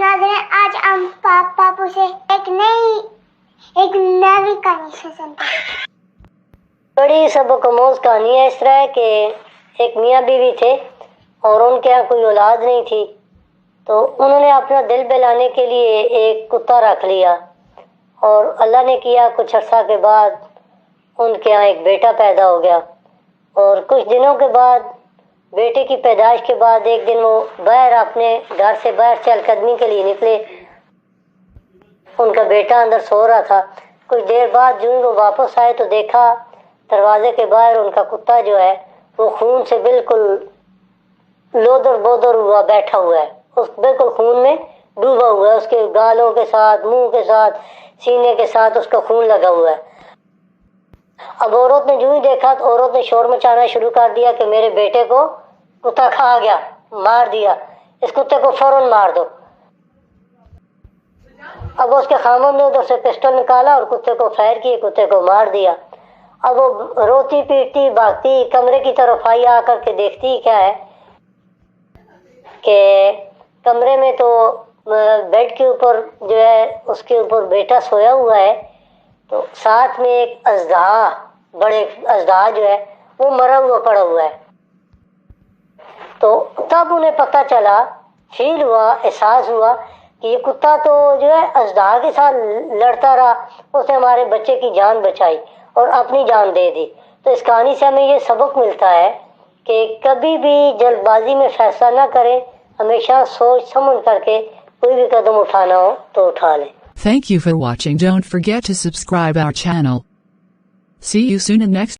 नाज़रीन, आज हम पापू से एक नवी कहानी से सुनते हैं। बड़ी सबकमोज कहानी है। इस तरह के एक मियाँ बीवी थे और उनके यहाँ कोई औलाद नहीं थी, तो उन्होंने अपना दिल बहलाने के लिए एक कुत्ता रख लिया और अल्लाह ने किया कुछ अर्सा के बाद उनके यहाँ एक बेटा पैदा हो गया। और कुछ दिनों के बाद बेटे की पैदाइश के बाद एक दिन वो बाहर अपने घर से बाहर चहलकदमी के लिए निकले। उनका बेटा अंदर सो रहा था। कुछ देर बाद जो वो वापस आए तो देखा दरवाजे के बाहर उनका कुत्ता जो है वो खून से बिल्कुल लोदर बोदर हुआ बैठा हुआ है, उस बिल्कुल खून में डूबा हुआ है। उसके गालों के साथ, मुंह के साथ, सीने के साथ उसका खून लगा हुआ है। अब औरत ने जो ही देखा तो औरत ने शोर मचाना शुरू कर दिया कि मेरे बेटे को कुत्ता खा गया, मार दिया, इस कुत्ते को फौरन मार दो। अब उसके खामन ने उधर से पिस्टल निकाला और कुत्ते को फायर किए, कुत्ते को मार दिया। अब वो रोती पीटती भागती कमरे की तरफ आई, आकर के देखती क्या है कि कमरे में तो बेड के ऊपर जो है उसके ऊपर बेटा सोया हुआ है, तो साथ में एक अजदा, बड़े अजदा जो है वो मरा हुआ पड़ा हुआ है। तो तब उन्हें पता चला, फील हुआ, एहसास हुआ कि ये कुत्ता तो जो है अजदा के साथ लड़ता रहा, उसने हमारे बच्चे की जान बचाई और अपनी जान दे दी। तो इस कहानी से हमें ये सबक मिलता है कि कभी भी जल्दबाजी में फैसला ना करें, हमेशा सोच समझ करके कोई भी कदम उठाना हो तो उठा लें। Thank you for watching. Don't forget to subscribe our channel. See you soon in next